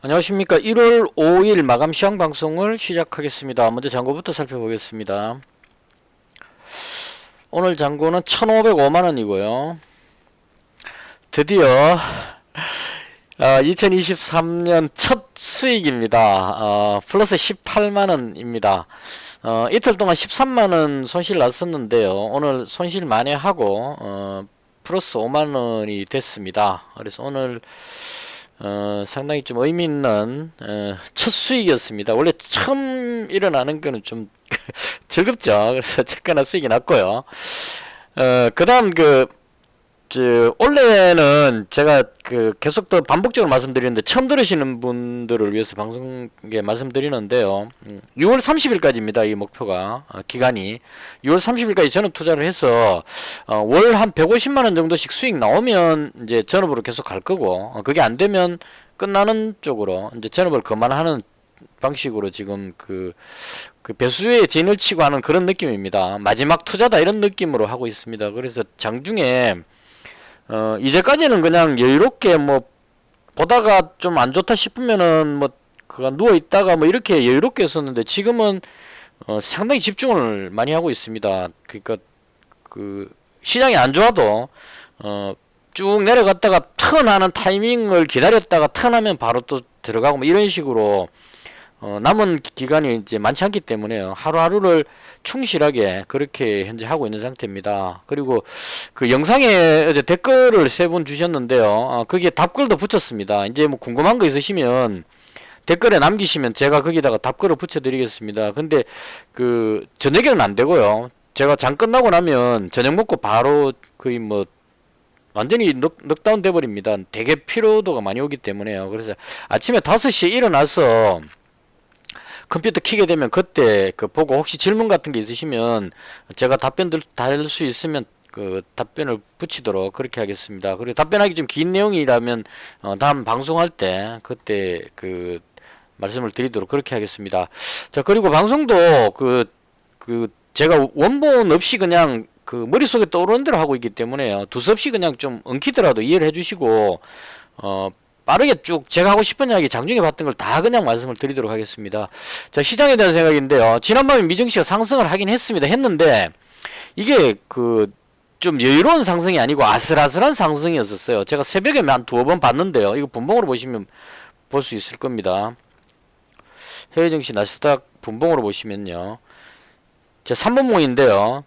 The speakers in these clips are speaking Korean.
안녕하십니까. 1월 5일 마감 시황 방송을 시작하겠습니다. 먼저 잔고부터 살펴보겠습니다. 오늘 잔고는 1,505만원이고요. 드디어 2023년 첫 수익입니다. 플러스 18만원입니다. 이틀 동안 13만원 손실 났었는데요. 오늘 손실 만회하고 플러스 5만원이 됐습니다. 그래서 오늘 상당히 좀 의미있는 첫 수익이었습니다. 원래 처음 일어나는 거는 좀 즐겁죠. 그래서 첫가나 수익이 났고요. 그 다음 원래는 제가 계속 또 반복적으로 말씀드리는데 처음 들으시는 분들을 위해서 방송에 말씀드리는데요. 6월 30일까지입니다. 이 목표가 기간이 6월 30일까지 전업 투자를 해서 월 한 150만원 정도씩 수익 나오면 이제 전업으로 계속 갈 거고, 그게 안 되면 끝나는 쪽으로 이제 전업을 그만하는 방식으로 지금 그 배수에 진을 치고 하는 그런 느낌입니다. 마지막 투자다 이런 느낌으로 하고 있습니다. 그래서 장중에 이제까지는 그냥 여유롭게 보다가 좀 안 좋다 싶으면은 그가 누워 있다가 이렇게 여유롭게 했었는데, 지금은 상당히 집중을 많이 하고 있습니다. 그러니까 시장이 안 좋아도 쭉 내려갔다가 턴하는 타이밍을 기다렸다가 턴하면 바로 또 들어가고 이런 식으로 남은 기간이 이제 많지 않기 때문에요. 하루하루를 충실하게 그렇게 현재 하고 있는 상태입니다. 그리고 그 영상에 어제 댓글을 3분 주셨는데요. 거기에 답글도 붙였습니다. 이제 궁금한 거 있으시면 댓글에 남기시면 제가 거기다가 답글을 붙여드리겠습니다. 근데 저녁에는 안 되고요. 제가 장 끝나고 나면 저녁 먹고 바로 거의 완전히 넉다운 돼버립니다. 되게 피로도가 많이 오기 때문에요. 그래서 아침에 5시에 일어나서 컴퓨터 켜게 되면 그때 보고 혹시 질문 같은 게 있으시면 제가 답변들 달 수 있으면 답변을 붙이도록 그렇게 하겠습니다. 그리고 답변하기 좀 긴 내용이라면 다음 방송할 때 그때 말씀을 드리도록 그렇게 하겠습니다. 자, 그리고 방송도 제가 원본 없이 그냥 머릿속에 떠오르는 대로 하고 있기 때문에요. 두서없이 그냥 좀 엉키더라도 이해를 해주시고 빠르게 쭉 제가 하고 싶은 이야기 장중에 봤던 걸 다 그냥 말씀을 드리도록 하겠습니다. 자, 시장에 대한 생각인데요. 지난밤에 미증시가 상승을 하긴 했는데 이게 좀 여유로운 상승이 아니고 아슬아슬한 상승이었었어요. 제가 새벽에 한 2번 봤는데요. 이거 분봉으로 보시면 볼 수 있을 겁니다. 해외 증시 나스닥 분봉으로 보시면요. 제 3분봉인데요.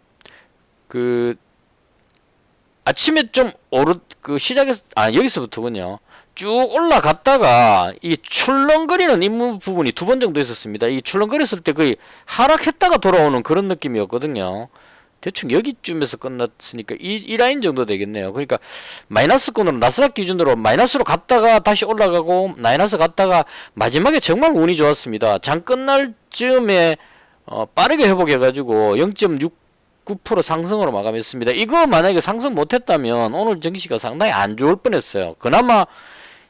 아침에 좀 시작에서 여기서부터군요. 쭉 올라갔다가 이 출렁거리는 임무 부분이 2번 정도 있었습니다. 이 출렁거렸을 때 거의 하락했다가 돌아오는 그런 느낌이었거든요. 대충 여기쯤에서 끝났으니까 이 라인 정도 되겠네요. 그러니까 마이너스권으로 나스닥 기준으로 마이너스로 갔다가 다시 올라가고 마이너스 갔다가 마지막에 정말 운이 좋았습니다. 장 끝날 즈음에 빠르게 회복해가지고 0.69% 상승으로 마감했습니다. 이거 만약에 상승 못했다면 오늘 증시가 상당히 안 좋을 뻔했어요. 그나마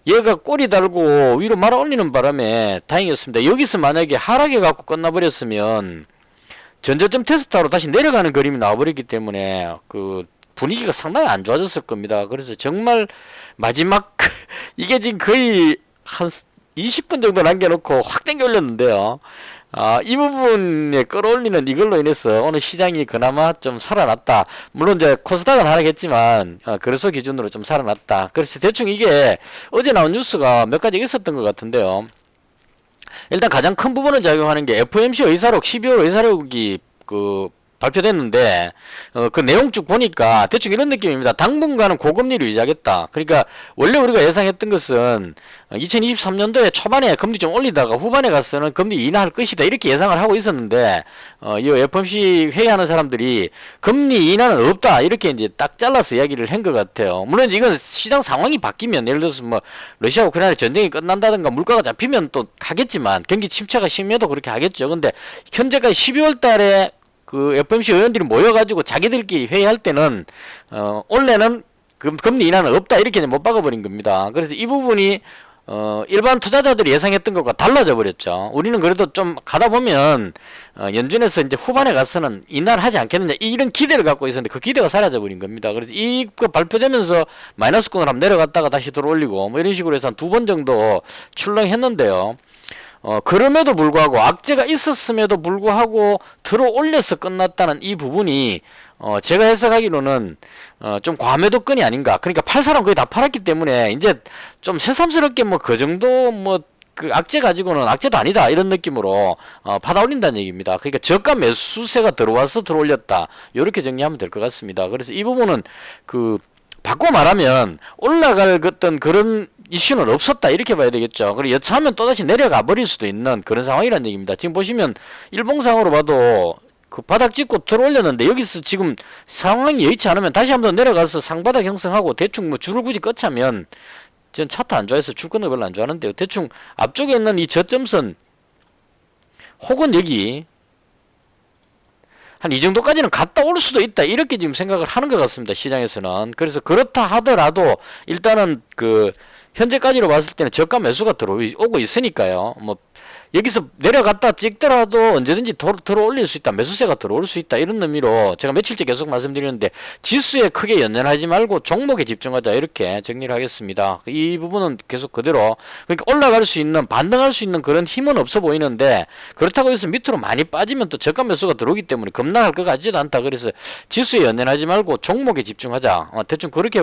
얘가 꼬리 달고 위로 말아 올리는 바람에 다행이었습니다. 여기서 만약에 하락해 갖고 끝나버렸으면 전저점 테스트하러 다시 내려가는 그림이 나와버렸기 때문에 분위기가 상당히 안 좋아졌을 겁니다. 그래서 정말 마지막 이게 지금 거의 한 20분 정도 남겨놓고 확 당겨 올렸는데요. 이 부분에 끌어올리는 이걸로 인해서 오늘 시장이 그나마 좀 살아났다. 물론 이제 코스닥은 하락했지만 거래소 기준으로 좀 살아났다. 그래서 대충 이게 어제 나온 뉴스가 몇 가지 있었던 것 같은데요. 일단 가장 큰 부분을 작용하는 게 FOMC 의사록 12월 의사록이 발표됐는데 그 내용 쭉 보니까 대충 이런 느낌입니다. 당분간은 고금리로 유지하겠다. 그러니까 원래 우리가 예상했던 것은 2023년도에 초반에 금리 좀 올리다가 후반에 가서는 금리 인하할 것이다 이렇게 예상을 하고 있었는데 이 FOMC 회의하는 사람들이 금리 인하는 없다 이렇게 이제 딱 잘라서 이야기를 한 것 같아요. 물론 이건 시장 상황이 바뀌면 예를 들어서 러시아 우크라이나 전쟁이 끝난다든가 물가가 잡히면 또 하겠지만 경기 침체가 심해도 그렇게 하겠죠. 근데 현재까지 12월 달에 FOMC 의원들이 모여가지고 자기들끼리 회의할 때는 원래는 금리 인하는 없다 이렇게 못 박아버린 겁니다. 그래서 이 부분이 일반 투자자들이 예상했던 것과 달라져 버렸죠. 우리는 그래도 좀 가다 보면 연준에서 이제 후반에 가서는 인하를 하지 않겠느냐 이런 기대를 갖고 있었는데 그 기대가 사라져 버린 겁니다. 그래서 이거 발표되면서 마이너스권을 한번 내려갔다가 다시 들어올리고 뭐 이런 식으로 해서 한 2번 정도 출렁했는데요. 그럼에도 불구하고 악재가 있었음에도 불구하고 들어올려서 끝났다는 이 부분이 제가 해석하기로는 좀 과매도권이 아닌가. 그러니까 팔 사람 거의 다 팔았기 때문에 이제 좀 새삼스럽게 뭐 그 정도 뭐 그 악재 가지고는 악재도 아니다 이런 느낌으로 받아올린다는 얘기입니다. 그러니까 저가 매수세가 들어와서 들어올렸다 이렇게 정리하면 될 것 같습니다. 그래서 이 부분은 그 바꿔 말하면 올라갈 어떤 그런 이슈는 없었다 이렇게 봐야 되겠죠. 그리고 여차하면 또다시 내려가 버릴 수도 있는 그런 상황이라는 얘기입니다. 지금 보시면 일봉상으로 봐도 그 바닥 찍고 들어올렸는데 여기서 지금 상황이 여의치 않으면 다시 한번 내려가서 상바닥 형성하고 대충 뭐 줄을 굳이 껐자면 전 차트 안 좋아해서 줄 끄는 거 별로 안 좋아하는데요. 대충 앞쪽에 있는 이 저점선 혹은 여기 한 이 정도까지는 갔다 올 수도 있다 이렇게 지금 생각을 하는 것 같습니다. 시장에서는. 그래서 그렇다 하더라도 일단은 그 현재까지로 봤을 때는 저가 매수가 들어오고 있으니까요. 뭐 여기서 내려갔다 찍더라도 언제든지 들어올릴 수 있다. 매수세가 들어올 수 있다. 이런 의미로 제가 며칠째 계속 말씀드리는데 지수에 크게 연연하지 말고 종목에 집중하자. 이렇게 정리를 하겠습니다. 이 부분은 계속 그대로 그러니까 올라갈 수 있는 반등할 수 있는 그런 힘은 없어 보이는데 그렇다고 해서 밑으로 많이 빠지면 또 저가 매수가 들어오기 때문에 급락할 것 같지도 않다. 그래서 지수에 연연하지 말고 종목에 집중하자. 대충 그렇게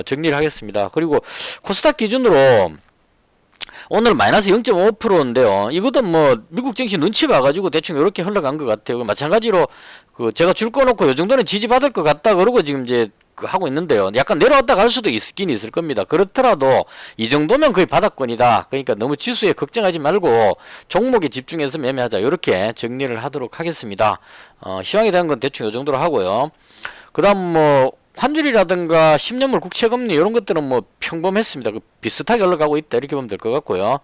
정리를 하겠습니다. 그리고 코스닥 기준으로 오늘 마이너스 0.5%인데요. 이것도 뭐 미국 증시 눈치 봐가지고 대충 이렇게 흘러간 것 같아요. 마찬가지로 그 제가 줄 꺼놓고 요 정도는 지지받을 것 같다 그러고 지금 이제 그 하고 있는데요. 약간 내려왔다 갈 수도 있긴 있을 겁니다. 그렇더라도 이 정도면 거의 바닥권이다. 그러니까 너무 지수에 걱정하지 말고 종목에 집중해서 매매하자. 이렇게 정리를 하도록 하겠습니다. 시황에 대한 건 대충 요 정도로 하고요. 그 다음 뭐 환율이라든가 10년물 국채금리 이런 것들은 뭐 평범했습니다. 그 비슷하게 올라가고 있다 이렇게 보면 될 것 같고요.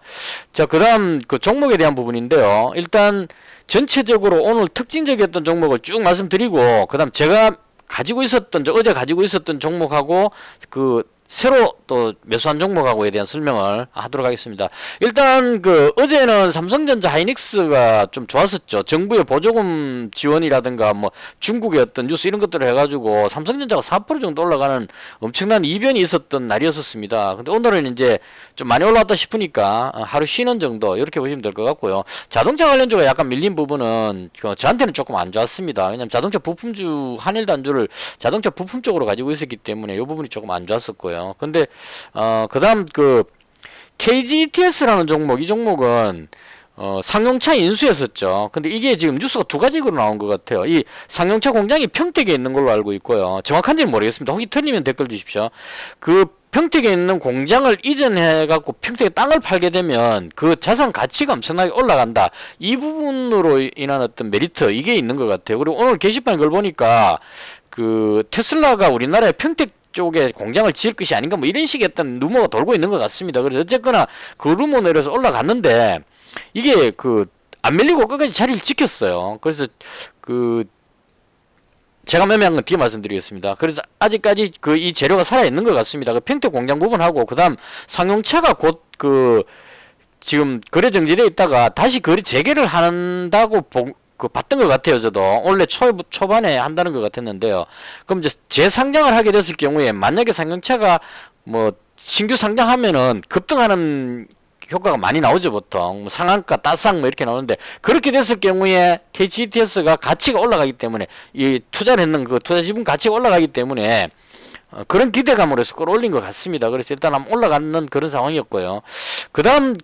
자, 그다음 그 종목에 대한 부분인데요. 일단 전체적으로 오늘 특징적이었던 종목을 쭉 말씀드리고 그다음 제가 가지고 있었던 어제 가지고 있었던 종목하고 그 새로 또 매수한 종목하고에 대한 설명을 하도록 하겠습니다. 일단 그 어제는 삼성전자 하이닉스가 좀 좋았었죠. 정부의 보조금 지원이라든가 뭐 중국의 어떤 뉴스 이런 것들을 해가지고 삼성전자가 4% 정도 올라가는 엄청난 이변이 있었던 날이었었습니다. 근데 오늘은 이제 좀 많이 올라왔다 싶으니까 하루 쉬는 정도 이렇게 보시면 될 것 같고요. 자동차 관련주가 약간 밀린 부분은 저한테는 조금 안 좋았습니다. 왜냐면 자동차 부품주 한일단주를 자동차 부품 쪽으로 가지고 있었기 때문에 이 부분이 조금 안 좋았었고요. 근데 그다음 그 KGETS라는 종목 이 종목은 상용차 인수했었죠. 근데 이게 지금 뉴스가 두 가지로 나온 것 같아요. 이 상용차 공장이 평택에 있는 걸로 알고 있고요. 정확한지는 모르겠습니다. 혹시 틀리면 댓글 주십시오. 그 평택에 있는 공장을 이전해갖고 평택에 땅을 팔게 되면 그 자산 가치가 엄청나게 올라간다. 이 부분으로 인한 어떤 메리트 이게 있는 것 같아요. 그리고 오늘 게시판 걸 보니까 그 테슬라가 우리나라에 평택 쪽에 공장을 지을 것이 아닌가 뭐 이런 식의 어떤 루머가 돌고 있는 것 같습니다. 그래서 어쨌거나 그 루머 내려서 올라갔는데 이게 그 안 밀리고 끝까지 자리를 지켰어요. 그래서 그 제가 매매한 건 뒤에 말씀드리겠습니다. 그래서 아직까지 그 이 재료가 살아 있는 것 같습니다. 그 평택 공장 부분하고 그다음 상용차가 곧 그 지금 거래 정지돼 있다가 다시 거래 재개를 한다고 봤던 것 같아요. 저도 원래 초반에 한다는 것 같았는데요. 그럼 이제 재상장을 하게 됐을 경우에 만약에 상용차가 뭐 신규 상장하면은 급등하는 효과가 많이 나오죠. 보통 뭐 상한가 따상 뭐 이렇게 나오는데 그렇게 됐을 경우에 KGETS가 가치가 올라가기 때문에 이 투자를 했는 그 투자 지분 가치가 올라가기 때문에 그런 기대감으로 해서 끌어올린 것 같습니다. 그래서 일단 한번 올라가는 그런 상황이었고요. 그 다음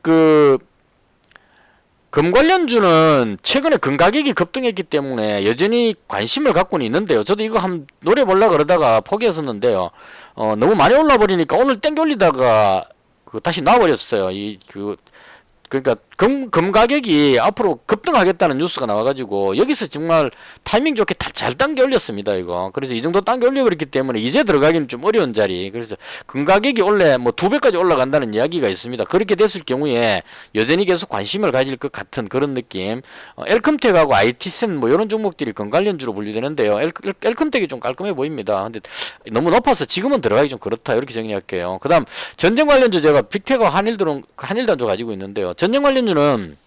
금 관련주는 최근에 금 가격이 급등했기 때문에 여전히 관심을 갖고는 있는데요. 저도 이거 한번 노려보려고 그러다가 포기했었는데요. 너무 많이 올라버리니까 오늘 땡겨 올리다가 다시 놔버렸어요. 그러니까 금 가격이 앞으로 급등하겠다는 뉴스가 나와가지고 여기서 정말 타이밍 좋게 다 잘 당겨 올렸습니다 이거. 그래서 이 정도 당겨 올려버렸기 때문에 이제 들어가기는 좀 어려운 자리. 그래서 금 가격이 원래 뭐 2배까지 올라간다는 이야기가 있습니다. 그렇게 됐을 경우에 여전히 계속 관심을 가질 것 같은 그런 느낌. 엘컴텍하고 IT센 뭐 이런 종목들이 금 관련주로 분류되는데요. 엘컴텍이 좀 깔끔해 보입니다. 근데 너무 높아서 지금은 들어가기 좀 그렇다 이렇게 정리할게요. 그다음 전쟁 관련주 제가 빅텍과 한일단조 가지고 있는데요. 전쟁 관련주는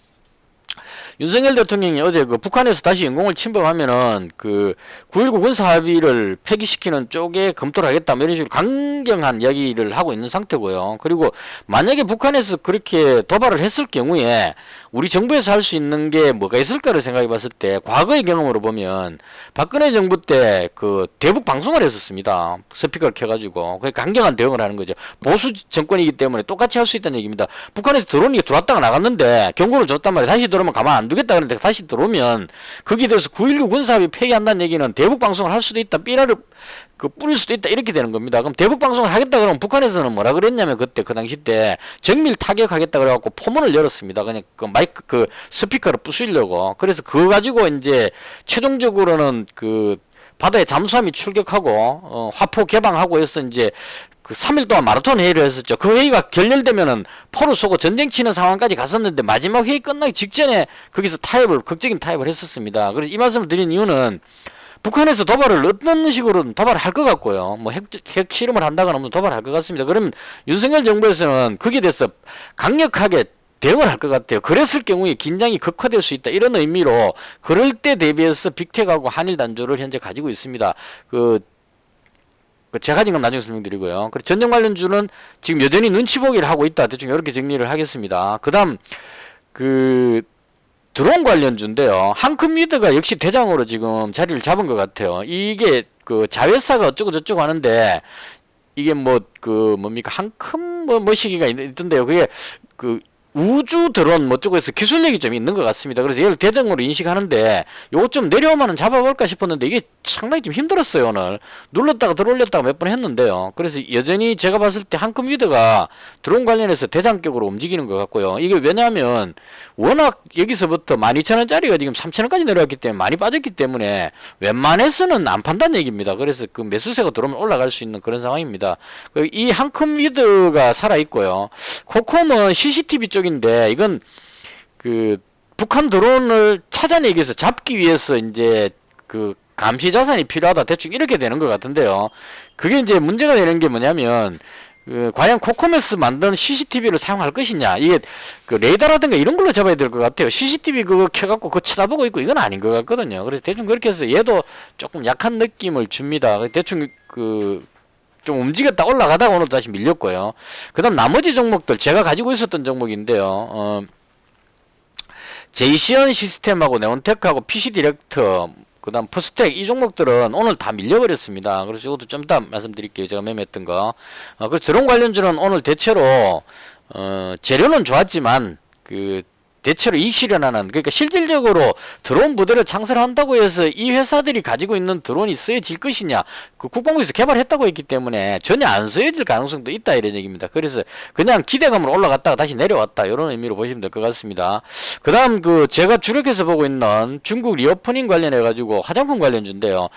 윤석열 대통령이 어제 그 북한에서 다시 영공을 침범하면은 그 9.19 군사 합의를 폐기시키는 쪽에 검토를 하겠다 뭐 이런 식으로 강경한 이야기를 하고 있는 상태고요. 그리고 만약에 북한에서 그렇게 도발을 했을 경우에 우리 정부에서 할 수 있는 게 뭐가 있을까를 생각해 봤을 때 과거의 경험으로 보면 박근혜 정부 때 그 대북 방송을 했었습니다. 스피커를 켜가지고 그 강경한 대응을 하는 거죠. 보수 정권이기 때문에 똑같이 할 수 있다는 얘기입니다. 북한에서 들어오는 게 들어왔다가 나갔는데 경고를 줬단 말이에요. 다시 들어오면 가만 안 두겠다 그러는데 다시 들어오면 거기에 대해서 9.19 군사합의 폐기한다는 얘기는 대북 방송을 할 수도 있다. 삐라를 그 뿌릴 수도 있다 이렇게 되는 겁니다. 그럼 대북 방송을 하겠다 그러면 북한에서는 뭐라 그랬냐면 그때 그 당시 때 정밀 타격하겠다 그래갖고 포문을 열었습니다. 그냥 그 마이크 그 스피커를 부수려고. 그래서 그거 가지고 이제 최종적으로는 그 바다에 잠수함이 출격하고 화포 개방하고 해서 이제 그 3일 동안 마라톤 회의를 했었죠. 그 회의가 결렬되면은 포를 쏘고 전쟁 치는 상황까지 갔었는데 마지막 회의 끝나기 직전에 거기서 극적인 타협을 했었습니다. 그래서 이 말씀을 드린 이유는 북한에서 도발을 어떤 식으로든 도발을 할 것 같고요. 뭐 핵 실험을 한다거나 무슨 도발을 할 것 같습니다. 그러면 윤석열 정부에서는 거기에 대해서 강력하게 대응을 할 것 같아요. 그랬을 경우에 긴장이 극화될 수 있다. 이런 의미로 그럴 때 대비해서 빅텍하고 한일 단조를 현재 가지고 있습니다. 제가 가진 건 나중에 설명드리고요. 그리고 전쟁 관련주는 지금 여전히 눈치 보기를 하고 있다. 대충 이렇게 정리를 하겠습니다. 그 다음 드론 관련주인데요. 한컴퓨터가 역시 대장으로 지금 자리를 잡은 것 같아요. 이게 그 자회사가 어쩌고 저쩌고 하는데 이게 뭡니까 한컴 뭐 시기가 있던데요. 그게 그 우주 드론 어쩌고 해서 기술력이 좀 있는 것 같습니다. 그래서 얘를 대장으로 인식하는데 요거 좀 내려오면은 잡아볼까 싶었는데 이게 상당히 좀 힘들었어요. 오늘 눌렀다가 들어올렸다가 몇 번 했는데요. 그래서 여전히 제가 봤을 때 한컴퓨터가 드론 관련해서 대장격으로 움직이는 것 같고요. 이게 왜냐하면 워낙 여기서부터 12,000원짜리가 지금 3,000원까지 내려왔기 때문에 많이 빠졌기 때문에 웬만해서는 안 판다는 얘기입니다. 그래서 그 매수세가 들어오면 올라갈 수 있는 그런 상황입니다. 이 한컴퓨터가 살아있고요. 코콤은 CCTV 쪽인데 이건 그 북한 드론을 찾아내기 위해서 잡기 위해서 이제 그 감시 자산이 필요하다 대충 이렇게 되는 것 같은데요. 그게 이제 문제가 되는 게 뭐냐면 과연 코코메스 만든 CCTV를 사용할 것이냐. 이게 그 레이더라든가 이런 걸로 잡아야 될 것 같아요. CCTV 그거 켜갖고 그거 쳐다보고 있고 이건 아닌 것 같거든요. 그래서 대충 그렇게 해서 얘도 조금 약한 느낌을 줍니다. 대충 좀 움직였다 올라가다가 오늘 다시 밀렸고요. 그 다음 나머지 종목들 제가 가지고 있었던 종목인데요. 제이시언 시스템하고 네온테크하고 PC디렉터 그 다음 퍼스텍 이 종목들은 오늘 다 밀려버렸습니다. 그래서 이것도 좀 이따 말씀드릴게요. 제가 매매했던 거. 그래서 드론 관련주는 오늘 대체로 재료는 좋았지만 대체로 이익 실현하는 그러니까 실질적으로 드론 부대를 창설한다고 해서 이 회사들이 가지고 있는 드론이 쓰여질 것이냐 그 국방부에서 개발했다고 했기 때문에 전혀 안 쓰여질 가능성도 있다 이런 얘기입니다. 그래서 그냥 기대감으로 올라갔다가 다시 내려왔다 이런 의미로 보시면 될 것 같습니다. 그 다음 제가 주력해서 보고 있는 중국 리오프닝 관련해 가지고 화장품 관련주인데요.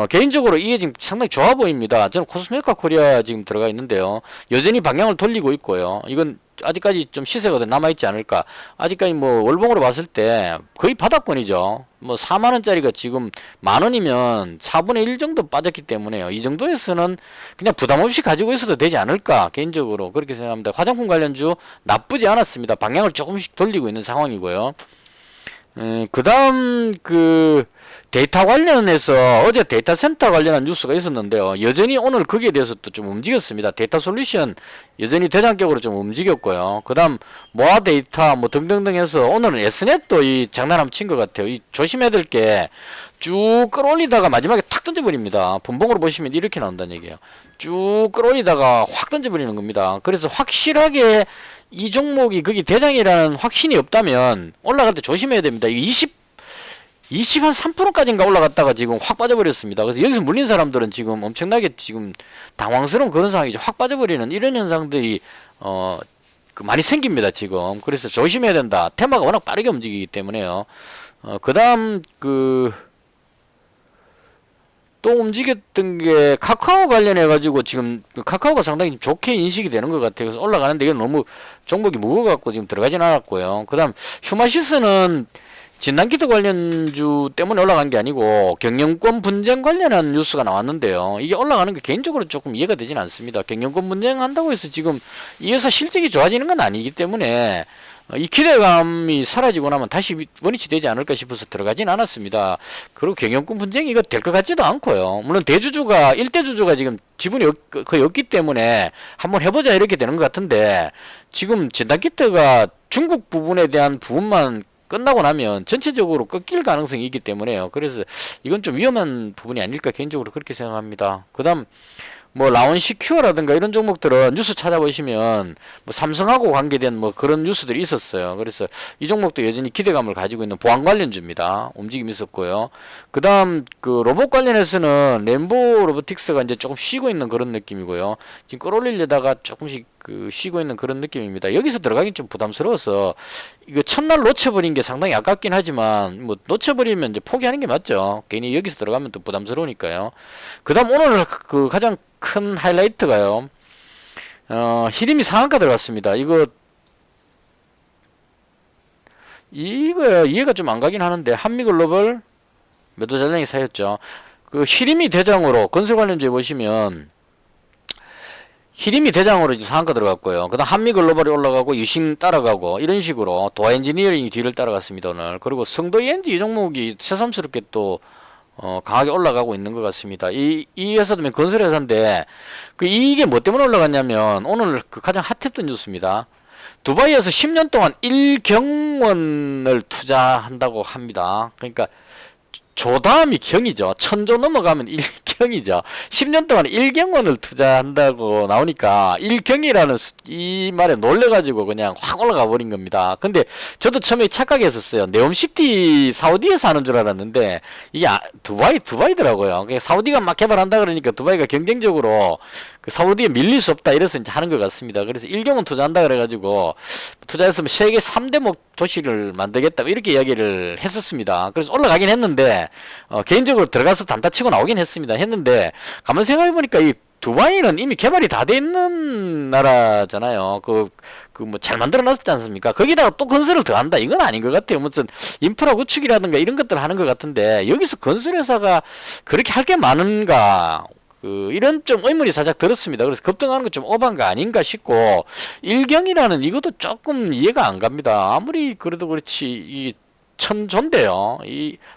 개인적으로 이게 지금 상당히 좋아 보입니다. 저는 코스메카 코리아 지금 들어가 있는데요. 여전히 방향을 돌리고 있고요. 이건 아직까지 좀 시세가 남아있지 않을까. 아직까지 뭐 월봉으로 봤을 때 거의 바닥권이죠. 뭐 4만원짜리가 지금 만원이면 4분의 1 정도 빠졌기 때문에요. 이 정도에서는 그냥 부담없이 가지고 있어도 되지 않을까 개인적으로 그렇게 생각합니다. 화장품 관련주 나쁘지 않았습니다. 방향을 조금씩 돌리고 있는 상황이고요. 그 다음 데이터 관련해서 어제 데이터 센터 관련한 뉴스가 있었는데요. 여전히 오늘 거기에 대해서 또 좀 움직였습니다. 데이터 솔루션 여전히 대장격으로 좀 움직였고요. 그 다음 모아 데이터 뭐 등등등 해서 오늘은 S넷도 이 장난함 친 것 같아요. 이 조심해야 될 게 쭉 끌어올리다가 마지막에 탁 던져버립니다. 분봉으로 보시면 이렇게 나온다는 얘기예요. 쭉 끌어올리다가 확 던져버리는 겁니다. 그래서 확실하게 이 종목이 거기 대장이라는 확신이 없다면 올라갈 때 조심해야 됩니다. 20 한 3%까지인가 올라갔다가 지금 확 빠져버렸습니다. 그래서 여기서 물린 사람들은 지금 엄청나게 지금 당황스러운 그런 상황이죠. 확 빠져버리는 이런 현상들이 많이 생깁니다, 지금. 그래서 조심해야 된다. 테마가 워낙 빠르게 움직이기 때문에요. 그 다음, 또 움직였던 게 카카오 관련해가지고 지금 카카오가 상당히 좋게 인식이 되는 것 같아요. 그래서 올라가는데 이게 너무 종목이 무거워갖고 지금 들어가진 않았고요. 그 다음, 휴마시스는 진단키트 관련주 때문에 올라간 게 아니고 경영권 분쟁 관련한 뉴스가 나왔는데요. 이게 올라가는 게 개인적으로 조금 이해가 되진 않습니다. 경영권 분쟁 한다고 해서 지금 이 회사 실적이 좋아지는 건 아니기 때문에 이 기대감이 사라지고 나면 다시 원위치 되지 않을까 싶어서 들어가진 않았습니다. 그리고 경영권 분쟁이 이거 될 것 같지도 않고요. 물론 대주주가 1대주주가 지금 지분이 거의 없기 때문에 한번 해보자 이렇게 되는 것 같은데 지금 진단키트가 중국 부분에 대한 부분만 끝나고 나면 전체적으로 꺾일 가능성이 있기 때문에요. 그래서 이건 좀 위험한 부분이 아닐까 개인적으로 그렇게 생각합니다. 그 다음 뭐 라온시큐어라든가 이런 종목들은 뉴스 찾아보시면 뭐 삼성하고 관계된 뭐 그런 뉴스들이 있었어요. 그래서 이 종목도 여전히 기대감을 가지고 있는 보안 관련주입니다. 움직임이 있었고요. 그다음 로봇 관련해서는 램보 로보틱스가 이제 조금 쉬고 있는 그런 느낌이고요. 지금 끌어올리려다가 조금씩 쉬고 있는 그런 느낌입니다. 여기서 들어가긴 좀 부담스러워서 이거 첫날 놓쳐버린 게 상당히 아깝긴 하지만 뭐 놓쳐버리면 이제 포기하는 게 맞죠. 괜히 여기서 들어가면 또 부담스러우니까요. 그다음 오늘 가장 큰 하이라이트가요. 히림이 상한가 들어갔습니다. 이거 이해가 좀 안 가긴 하는데 한미글로벌 매도 잔량이 사였죠. 히림이 대장으로 건설 관련주에 보시면 히림이 대장으로 상한가 들어갔고요. 그 다음 한미글로벌이 올라가고 유신 따라가고 이런 식으로 도하엔지니어링이 뒤를 따라갔습니다 오늘. 그리고 성도이엔지 이 종목이 새삼스럽게 또 강하게 올라가고 있는 것 같습니다. 이 회사도 건설회사인데 이게 뭐 때문에 올라갔냐면 오늘 가장 핫했던 뉴스입니다. 두바이에서 10년 동안 1경원을 투자한다고 합니다. 그러니까 조 다음이 경이죠. 1000조 넘어가면 1경이죠. 10년 동안 1경원을 투자한다고 나오니까 1경이라는 이 말에 놀래가지고 그냥 확 올라가 버린 겁니다. 근데 저도 처음에 착각했었어요. 네옴시티 사우디에서 하는 줄 알았는데 이게 두바이더라고요. 사우디가 막 개발한다 그러니까 두바이가 경쟁적으로 사우디에 밀릴 수 없다 이래서 이제 하는 것 같습니다. 그래서 1경원 투자한다 그래가지고 투자했으면 세계 3대 도시를 만들겠다 이렇게 이야기를 했었습니다. 그래서 올라가긴 했는데 개인적으로 들어가서 단타 치고 나오긴 했는데 가만 생각해보니까 이 두바이는 이미 개발이 다 돼 있는 나라잖아요. 뭐 잘 만들어 놨지 않습니까? 거기다가 또 건설을 더 한다 이건 아닌 것 같아요. 무슨 인프라 구축이라든가 이런 것들을 하는 것 같은데 여기서 건설회사가 그렇게 할 게 많은가 이런 좀 의문이 살짝 들었습니다. 그래서 급등하는 건 좀 오버한 거 아닌가 싶고 일경이라는 이것도 조금 이해가 안 갑니다. 아무리 그래도 그렇지 이 천조인데요.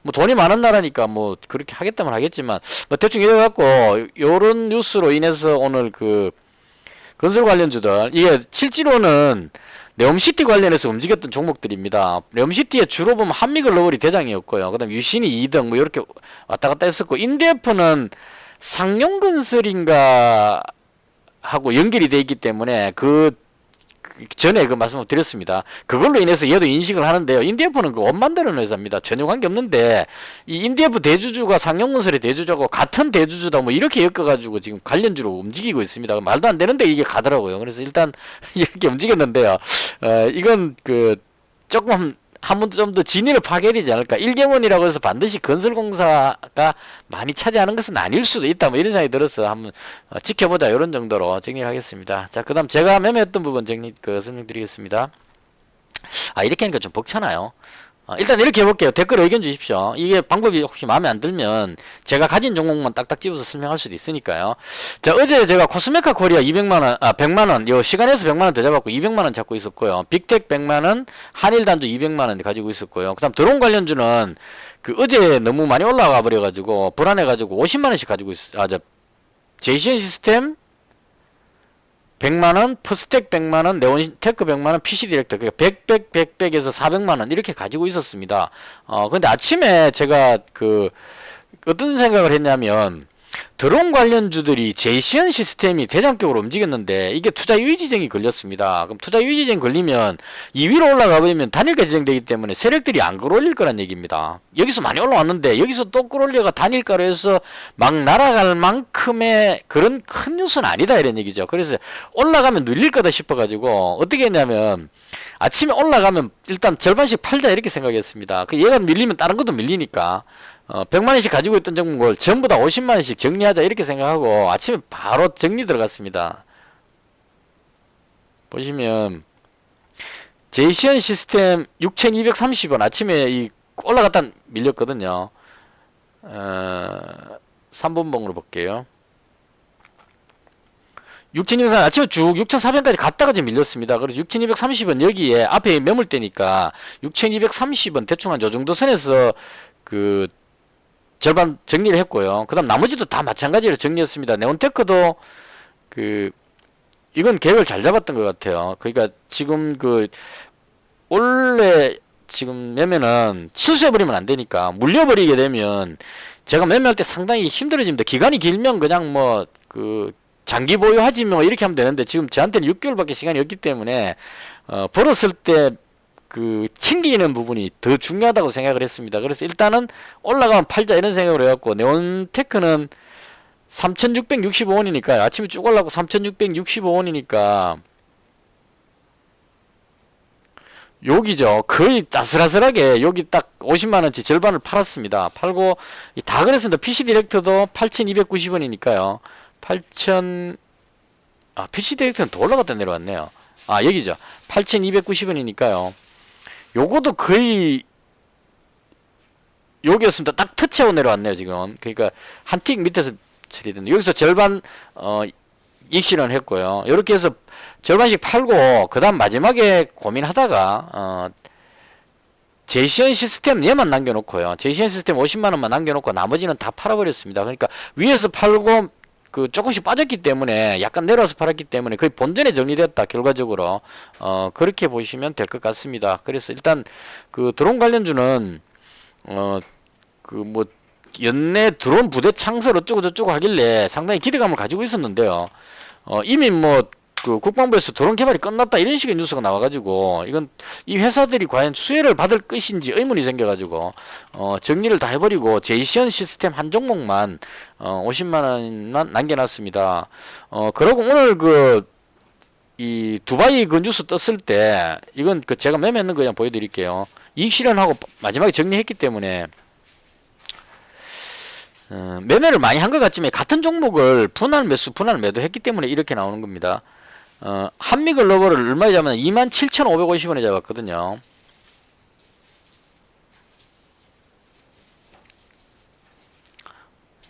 뭐 돈이 많은 나라니까 뭐 그렇게 하겠다면 하겠지만 뭐 대충 이래갖고 요런 뉴스로 인해서 오늘 건설 관련주들 이게 실제로는 네옴시티 관련해서 움직였던 종목들입니다. 네옴시티에 주로 보면 한미글로벌이 대장이었고요. 그 다음 유신이 2등 뭐 이렇게 왔다 갔다 했었고 인디에프는 상용건설인가 하고 연결이 돼 있기 때문에 전에 말씀을 드렸습니다. 그걸로 인해서 얘도 인식을 하는데요. 인디에프는 원 만드는 회사입니다. 전혀 관계 없는데 이 인디에프 대주주가 상용건설의 대주주고 같은 대주주다 뭐 이렇게 엮어가지고 지금 관련주로 움직이고 있습니다. 말도 안 되는데 이게 가더라고요. 그래서 일단 이렇게 움직였는데요. 이건 조금 한 번 좀 더 진위를 파괴해야 되지 않을까. 일경원이라고 해서 반드시 건설공사가 많이 차지하는 것은 아닐 수도 있다. 뭐 이런 생각이 들어서 한번 지켜보자. 이런 정도로 정리를 하겠습니다. 자, 그 다음 제가 매매했던 부분 설명드리겠습니다. 이렇게 하니까 좀 벅차나요? 일단 이렇게 해볼게요. 댓글 의견 주십시오. 이게 방법이 혹시 마음에 안 들면 제가 가진 종목만 딱딱 집어서 설명할 수도 있으니까요. 자, 어제 제가 코스메카 코리아 200만원, 100만원, 요 시간에서 100만원 더 잡았고 200만원 잡고 있었고요. 빅텍 100만원, 한일단주 200만원 가지고 있었고요. 그 다음 드론 관련주는 어제 너무 많이 올라가 버려가지고 불안해가지고 50만원씩 가지고 있었어요. 제이시언 시스템 100만원, 퍼스텍 100만원, 네온테크 100만원, PC디렉터, 그러니까 100에서 400만원 이렇게 가지고 있었습니다. 근데 아침에 제가 어떤 생각을 했냐면 드론 관련주들이 제이시언 시스템이 대장격으로 움직였는데 이게 투자 유의지정이 걸렸습니다. 그럼 투자 유의지정 걸리면 2위로 올라가 버리면 단일가 지정되기 때문에 세력들이 안 끌어올릴 거란 얘기입니다. 여기서 많이 올라왔는데 여기서 또 끌어올려가 단일가로 해서 막 날아갈 만큼의 그런 큰 뉴스는 아니다 이런 얘기죠. 그래서 올라가면 눌릴 거다 싶어가지고 어떻게 했냐면 아침에 올라가면 일단 절반씩 팔자 이렇게 생각했습니다. 그 얘가 밀리면 다른 것도 밀리니까 100만원씩 가지고 있던 종목을 전부 다 50만원씩 정리하자 이렇게 생각하고 아침에 바로 정리 들어갔습니다. 보시면 제이시언 시스템 6230원 아침에 이 올라갔다 밀렸거든요. 3분봉으로 볼게요. 6200 아침에 쭉 6400까지 갔다가 좀 밀렸습니다. 그래서 6230원 여기에 앞에 매물대니까 6230원 대충 한 요 정도 선에서 그 절반 정리를 했고요. 그 다음 나머지도 다 마찬가지로 정리했습니다. 네온테크도 이건 계획을 잘 잡았던 것 같아요. 그러니까 지금 원래 지금 매매는 실수해버리면 안 되니까 물려버리게 되면 제가 매매할 때 상당히 힘들어집니다. 기간이 길면 그냥 장기 보유하지 뭐 이렇게 하면 되는데 지금 저한테는 6개월밖에 시간이 없기 때문에 벌었을 때 챙기는 부분이 더 중요하다고 생각을 했습니다. 그래서 일단은 올라가면 팔자 이런 생각을 해갖고 네온테크는 3665원이니까 아침에 쭉 올라가고 3665원이니까 여기죠. 거의 아슬아슬하게 여기 딱 50만원치 절반을 팔았습니다. 팔고 다 그랬습니다. PC디렉터도 8290원이니까요. PC디렉터는 더 올라갔다 내려왔네요. 여기죠. 8290원이니까요. 요거도 거의 여기였습니다. 딱 터치하고 내려왔네요 지금. 그러니까 한 틱 밑에서 처리됐네. 여기서 절반 익실은 했고요. 이렇게 해서 절반씩 팔고 그 다음 마지막에 고민하다가 제이시언 시스템 얘만 남겨놓고요. 제이시언 시스템 50만원만 남겨놓고 나머지는 다 팔아버렸습니다. 그러니까 위에서 팔고 조금씩 빠졌기 때문에 약간 내려와서 팔았기 때문에 거의 본전에 정리됐다 결과적으로 그렇게 보시면 될 것 같습니다. 그래서 일단 드론 관련주는 연내 드론 부대 창설 어쩌고 저쩌고 하길래 상당히 기대감을 가지고 있었는데요. 이미 국방부에서 드론 개발이 끝났다 이런 식의 뉴스가 나와가지고 이건 이 회사들이 과연 수혜를 받을 것인지 의문이 생겨가지고 정리를 다 해버리고 제이시언 시스템 한 종목만 50만원만 남겨놨습니다. 그러고 오늘 이 두바이 뉴스 떴을 때 이건 제가 매매했는 거 그냥 보여드릴게요. 이익 실현하고 마지막에 정리했기 때문에 매매를 많이 한 것 같지만 같은 종목을 분할 매수 분할 매도 했기 때문에 이렇게 나오는 겁니다. 한미글로벌을 얼마에 잡았냐 27,550원에 잡았거든요.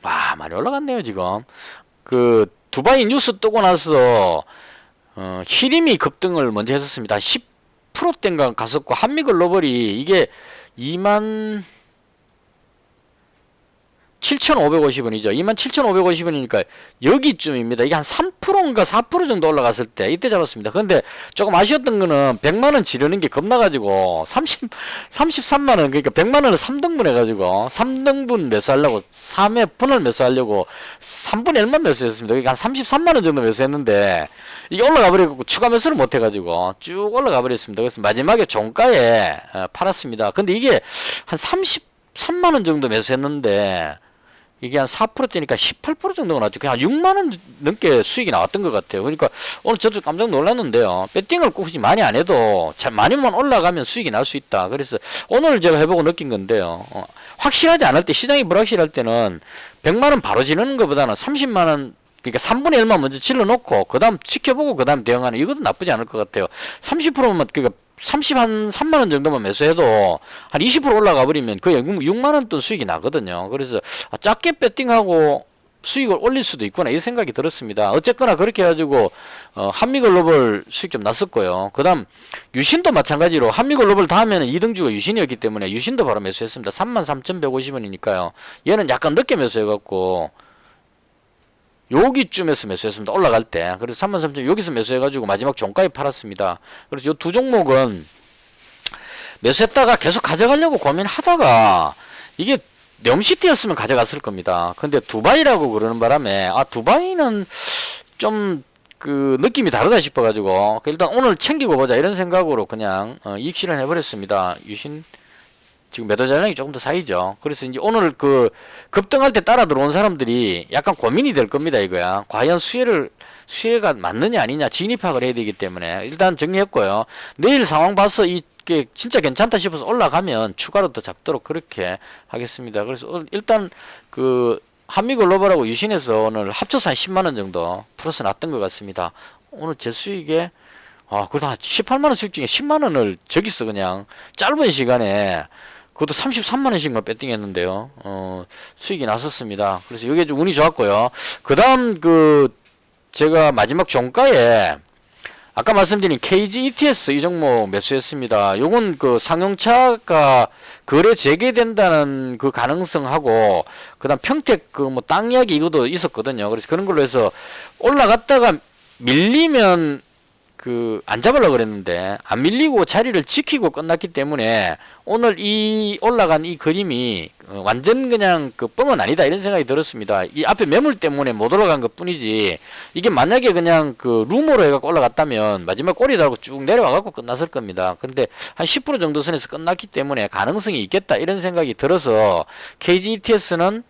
많이 올라갔네요 지금. 두바이 뉴스 뜨고 나서 히림이 급등을 먼저 했었습니다. 10%대인가 갔었고 한미글로벌이 이게 27,550원이죠. 27,550원이니까 여기쯤입니다. 이게 한 3%인가 4% 정도 올라갔을 때 이때 잡았습니다. 그런데 조금 아쉬웠던 거는 100만원 지르는 게 겁나가지고 33만원 그러니까 100만원을 3등분 해가지고 3등분 매수하려고 3회 분할 매수하려고 3분의 1만 매수했습니다. 그러니까 한 33만원 정도 매수했는데 이게 올라가 버리고 추가 매수를 못 해가지고 쭉 올라가 버렸습니다. 그래서 마지막에 종가에 팔았습니다. 근데 이게 한 33만원 정도 매수했는데 이게 한 4%대니까 18% 정도가 나왔죠. 그냥 6만원 넘게 수익이 나왔던 것 같아요. 그러니까 오늘 저도 깜짝 놀랐는데요. 배팅을 굳이 많이 안 해도 많이만 올라가면 수익이 날 수 있다. 그래서 오늘 제가 해보고 느낀 건데요. 확실하지 않을 때, 시장이 불확실할 때는 100만원 바로 지르는 것보다는 30만원 그러니까 3분의 1만 먼저 질러놓고 그 다음 지켜보고 그 다음 대응하는 이것도 나쁘지 않을 것 같아요. 30%만 그러니까 3만원 정도만 매수해도 한 20% 올라가 버리면 거의 6만원 돈 수익이 나거든요. 그래서 작게 배팅하고 수익을 올릴 수도 있구나 이 생각이 들었습니다. 어쨌거나 그렇게 해가지고 한미글로벌 수익 좀 났었고요. 그 다음 유신도 마찬가지로 한미글로벌 다음에는 2등주가 유신이었기 때문에 유신도 바로 매수했습니다. 33,150원이니까요. 얘는 약간 늦게 매수해갖고 여기쯤에서 매수했습니다. 올라갈 때. 그래서 33,000 여기서 매수해가지고 마지막 종가에 팔았습니다. 그래서 이 두 종목은 매수했다가 계속 가져가려고 고민하다가 이게 똠시티였으면 가져갔을 겁니다. 근데 두바이라고 그러는 바람에 두바이는 좀 그 느낌이 다르다 싶어가지고 일단 오늘 챙기고 보자 이런 생각으로 그냥 이익 실현해버렸습니다. 유신 지금 매도 잔량이 조금 더 사이죠. 그래서 이제 오늘 그 급등할 때 따라 들어온 사람들이 약간 고민이 될 겁니다. 이거야. 과연 수혜가 맞느냐 아니냐 진입학을 해야 되기 때문에 일단 정리했고요. 내일 상황 봐서 이게 진짜 괜찮다 싶어서 올라가면 추가로 더 잡도록 그렇게 하겠습니다. 그래서 일단 그 한미글로벌하고 유신에서 오늘 합쳐서 한 10만원 정도 플러스 났던 것 같습니다. 오늘 제 수익에 그래도 한 18만원 수익 중에 10만원을 저기서 그냥 짧은 시간에 그것도 33만원씩만 배팅했는데요. 수익이 났었습니다. 그래서 이게 좀 운이 좋았고요. 그 다음 제가 마지막 종가에 아까 말씀드린 KG ETS 이 종목 매수했습니다. 요건 상용차가 거래 재개된다는 그 가능성하고 그다음 평택 땅 이야기 이것도 있었거든요. 그래서 그런 걸로 해서 올라갔다가 밀리면 안 잡으려고 그랬는데 안 밀리고 자리를 지키고 끝났기 때문에 오늘 이 올라간 이 그림이 완전 그냥 뻥은 아니다 이런 생각이 들었습니다. 이 앞에 매물 때문에 못 올라간 것 뿐이지 이게 만약에 그냥 루머로 해갖고 올라갔다면 마지막 꼬리 달고 쭉 내려와갖고 끝났을 겁니다. 근데 한 10% 정도 선에서 끝났기 때문에 가능성이 있겠다 이런 생각이 들어서 KG ETS는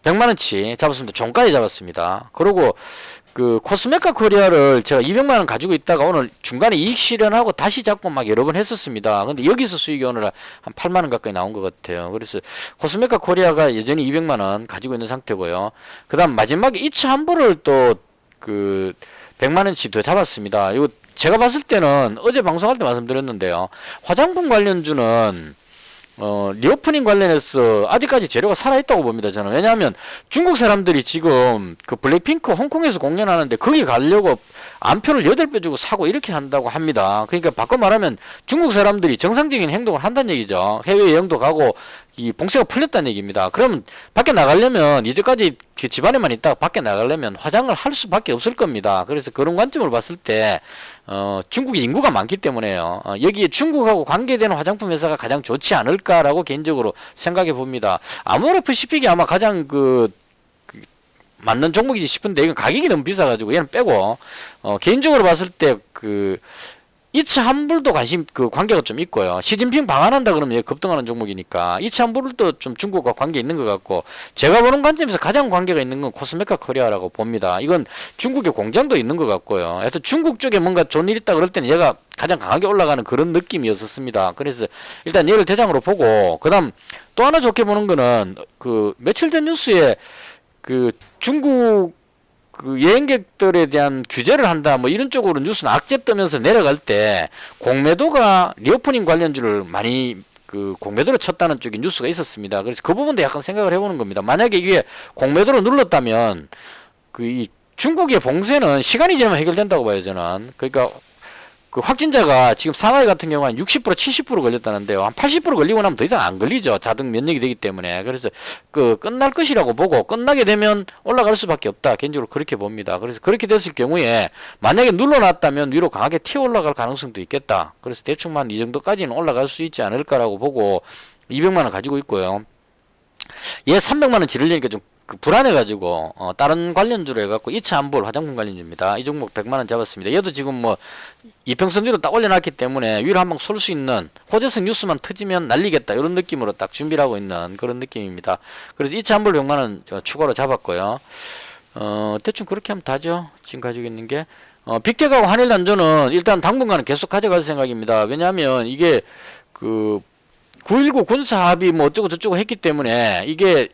100만원치 잡았습니다. 종가에 잡았습니다. 그리고 코스메카 코리아를 제가 200만원 가지고 있다가 오늘 중간에 이익 실현하고 다시 잡고 막 여러 번 했었습니다. 근데 여기서 수익이 오늘 한 8만원 가까이 나온 것 같아요. 그래서 코스메카 코리아가 여전히 200만원 가지고 있는 상태고요. 그 다음 마지막에 이츠한보를 또 100만원치 더 잡았습니다. 이거 제가 봤을 때는 어제 방송할 때 말씀드렸는데요. 화장품 관련주는 리오프닝 관련해서 아직까지 재료가 살아있다고 봅니다. 저는. 왜냐하면 중국 사람들이 지금 블랙핑크 홍콩에서 공연하는데 거기 가려고 안표를 8배 주고 사고 이렇게 한다고 합니다. 그러니까 바꿔 말하면 중국 사람들이 정상적인 행동을 한다는 얘기죠. 해외여행도 가고 이 봉쇄가 풀렸다는 얘기입니다. 그러면 밖에 나가려면 이제까지 집안에만 있다가 밖에 나가려면 화장을 할 수밖에 없을 겁니다. 그래서 그런 관점으로 봤을 때 중국이 인구가 많기 때문에요. 여기에 중국하고 관계되는 화장품 회사가 가장 좋지 않을까라고 개인적으로 생각해 봅니다. 아모레프시픽이 아마 가장 맞는 종목이지 싶은데 이건 가격이 너무 비싸가지고 얘는 빼고 개인적으로 봤을 때 이츠한불도 관계가 좀 있고요. 시진핑 방한한다 그러면 얘 급등하는 종목이니까 이츠한불도 좀 중국과 관계 있는 것 같고 제가 보는 관점에서 가장 관계가 있는 건 코스메카 코리아라고 봅니다. 이건 중국에 공장도 있는 것 같고요. 하여튼 중국 쪽에 뭔가 좋은 일 있다 그럴 때는 얘가 가장 강하게 올라가는 그런 느낌이었습니다. 그래서 일단 얘를 대장으로 보고 그 다음 또 하나 좋게 보는 거는 며칠 전 뉴스에 중국 여행객들에 대한 규제를 한다 뭐 이런 쪽으로 뉴스는 악재 뜨면서 내려갈 때 공매도가 리오프닝 관련주를 많이 공매도를 쳤다는 쪽에 뉴스가 있었습니다. 그래서 그 부분도 약간 생각을 해보는 겁니다. 만약에 이게 공매도로 눌렀다면 이 중국의 봉쇄는 시간이 지나면 해결된다고 봐요 저는. 그러니까 확진자가 지금 상하이 같은 경우 한 60% 70% 걸렸다는데요. 한 80% 걸리고 나면 더 이상 안 걸리죠. 자동 면역이 되기 때문에. 그래서 끝날 것이라고 보고 끝나게 되면 올라갈 수밖에 없다. 개인적으로 그렇게 봅니다. 그래서 그렇게 됐을 경우에 만약에 눌러놨다면 위로 강하게 튀어 올라갈 가능성도 있겠다. 그래서 대충만 이 정도까지는 올라갈 수 있지 않을까라고 보고 200만원 가지고 있고요. 얘 300만원 지르려니까 좀 불안해가지고 다른 관련주로 해갖고 이츠한볼 화장품 관련주입니다. 이 종목 100만원 잡았습니다. 얘도 지금 이평선 위로 딱 올려놨기 때문에 위로 한방 쏠 수 있는 호재성 뉴스만 터지면 날리겠다 이런 느낌으로 딱 준비를 하고 있는 그런 느낌입니다. 그래서 이츠한볼 100만원 추가로 잡았고요. 대충 그렇게 하면 다죠. 지금 가지고 있는 게 빅텍하고 한일단조는 일단 당분간은 계속 가져갈 생각입니다. 왜냐하면 이게 9.19 군사합의 뭐 어쩌고 저쩌고 했기 때문에 이게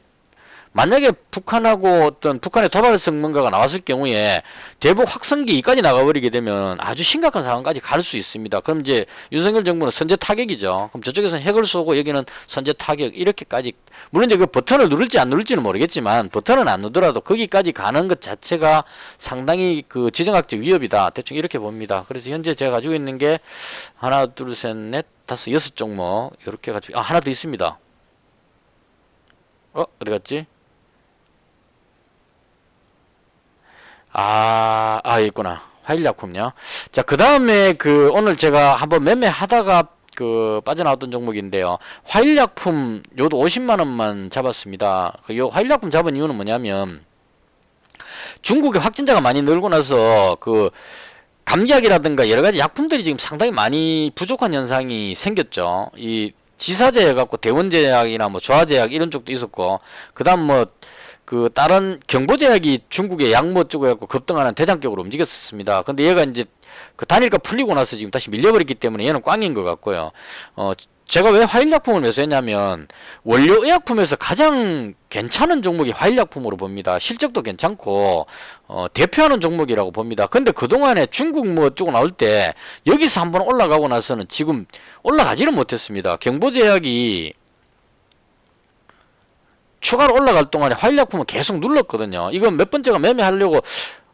만약에 북한하고 어떤 북한의 도발성 뭔가가 나왔을 경우에 대북 확성기까지 나가버리게 되면 아주 심각한 상황까지 갈 수 있습니다. 그럼 이제 윤석열 정부는 선제 타격이죠. 그럼 저쪽에서는 핵을 쏘고 여기는 선제 타격 이렇게까지 물론 이제 버튼을 누를지 안 누를지는 모르겠지만 버튼은 안 누르더라도 거기까지 가는 것 자체가 상당히 지정학적 위협이다. 대충 이렇게 봅니다. 그래서 현재 제가 가지고 있는 게 하나 둘 셋 넷 다섯 여섯 종목 이렇게 가지고 하나 더 있습니다. 어디 갔지? 있구나. 화일약품요. 자, 그 다음에 오늘 제가 한번 매매하다가 그 빠져나왔던 종목인데요. 화일약품 요도 50만 원만 잡았습니다. 요 화일약품 잡은 이유는 뭐냐면 중국에 확진자가 많이 늘고 나서 그 감기약이라든가 여러 가지 약품들이 지금 상당히 많이 부족한 현상이 생겼죠. 이 지사제 해갖고 대원제약이나 뭐 조화제약 이런 쪽도 있었고, 그다음 뭐 그 다른 경보제약이 중국의 약모 쪽에 갖고 급등하는 대장격으로 움직였었습니다. 근데 얘가 이제 그 단일가 풀리고 나서 지금 다시 밀려버렸기 때문에 얘는 꽝인 것 같고요. 제가 왜 화일약품을 매수했냐면 원료 의약품에서 가장 괜찮은 종목이 화일약품으로 봅니다. 실적도 괜찮고 대표하는 종목이라고 봅니다. 근데 그동안에 중국 뭐 쪽 나올 때 여기서 한번 올라가고 나서는 지금 올라가지는 못했습니다. 경보제약이 추가로 올라갈 동안에 화일약품은 계속 눌렀거든요. 이건 몇 번째가 매매하려고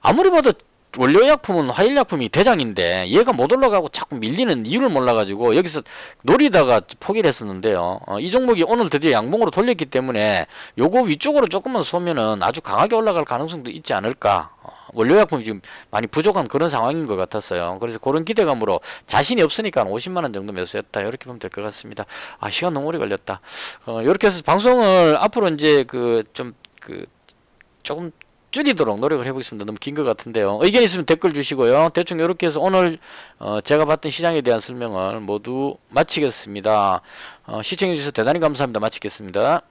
아무리 봐도 원료약품은 화일약품이 대장인데 얘가 못 올라가고 자꾸 밀리는 이유를 몰라가지고 여기서 노리다가 포기를 했었는데요. 이 종목이 오늘 드디어 양봉으로 돌렸기 때문에 요거 위쪽으로 조금만 쏘면은 아주 강하게 올라갈 가능성도 있지 않을까. 원료약품이 지금 많이 부족한 그런 상황인 것 같았어요. 그래서 그런 기대감으로 자신이 없으니까 50만 원 정도 매수했다. 이렇게 보면 될 것 같습니다. 아, 시간 너무 오래 걸렸다. 이렇게 해서 방송을 앞으로 이제 조금 줄이도록 노력을 해보겠습니다. 너무 긴 것 같은데요. 의견 있으면 댓글 주시고요. 대충 이렇게 해서 오늘 제가 봤던 시장에 대한 설명을 모두 마치겠습니다. 시청해주셔서 대단히 감사합니다. 마치겠습니다.